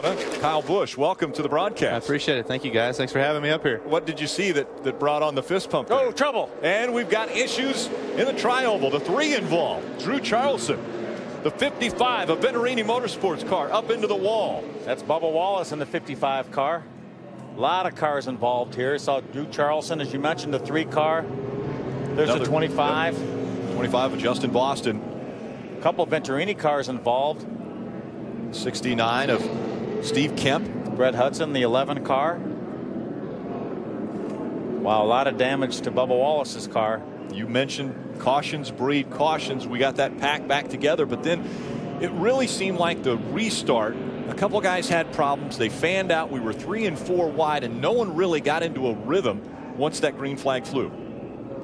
Kyle Busch, welcome to the broadcast. I appreciate it. Thank you, guys. Thanks for having me up here. What did you see that brought on the fist pump? Oh, trouble. And we've got issues in the tri-oval. The three involved. Drew Charlson, the 55, a Venturini Motorsports car, up into the wall. That's Bubba Wallace in the 55 car. A lot of cars involved here. Saw Drew Charlson, as you mentioned, the 3 car. There's Another, a 25. 25 of Justin Boston. A couple of Venturini cars involved. 69 of Steve Kemp. Brett Hudson, the 11 car. Wow, a lot of damage to Bubba Wallace's car. You mentioned cautions breed cautions. We got that pack back together, but then it really seemed like the restart, a couple of guys had problems. They fanned out. We were 3 and 4 wide, and no one really got into a rhythm once that green flag flew.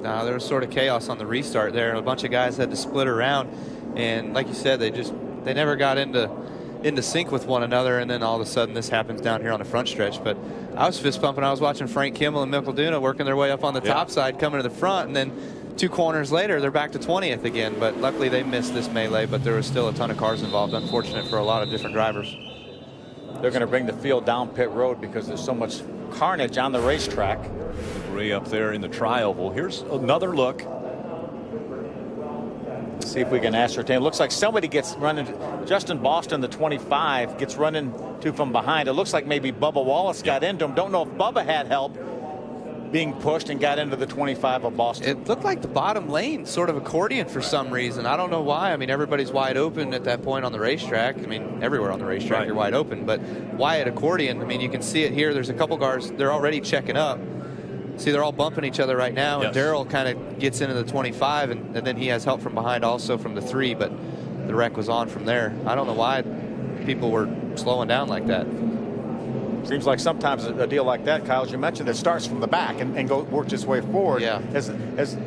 No, there was sort of chaos on the restart there. A bunch of guys had to split around, and like you said, they never got into sync with one another, and then all of a sudden this happens down here on the front stretch. But I was fist pumping. I was watching Frank Kimmel and Mikkel Duna working their way up on the top side, coming to the front, and then 2 corners later they're back to 20th again. But luckily they missed this melee, but there was still a ton of cars involved. Unfortunate for a lot of different drivers. They're going to bring the field down pit road because there's so much carnage on the racetrack. Debris up there in the tri-oval. Here's another look. See if we can ascertain. It looks like somebody gets running. Justin Boston, the 25, gets running to from behind. It looks like maybe Bubba Wallace got into him. Don't know if Bubba had help being pushed and got into the 25 of Boston. It looked like the bottom lane sort of accordion for some reason. I don't know why. I mean, everybody's wide open at that point on the racetrack. I mean, everywhere on the racetrack you're wide open. But why at accordion? I mean, you can see it here. There's a couple cars. They're already checking up. See, they're all bumping each other right now, and Darrell kind of gets into the 25, and then he has help from behind also from the 3, but the wreck was on from there. I don't know why people were slowing down like that. Seems like sometimes a deal like that, Kyle, as you mentioned, it starts from the back and works its way forward. Yeah. As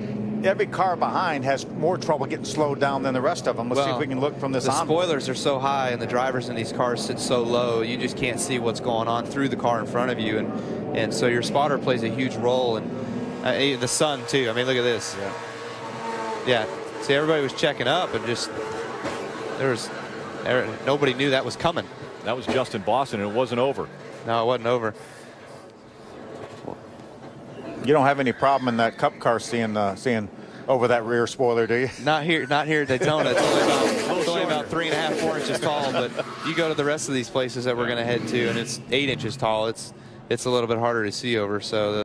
every car behind has more trouble getting slowed down than the rest of them. Let's see if we can look from this The on. spoilers are so high, and the drivers in these cars sit so low, you just can't see what's going on through the car in front of you, and so your spotter plays a huge role, and the sun too. I mean, look at this. Yeah. See, everybody was checking up, and just nobody knew that was coming. That was Justin Boston, and it wasn't over. No, it wasn't over. You don't have any problem in that Cup car seeing over that rear spoiler, do you? Not here at Daytona. It's only about 3.5, 4 inches tall. But you go to the rest of these places that we're going to head to, and it's 8 inches tall. It's a little bit harder to see over. So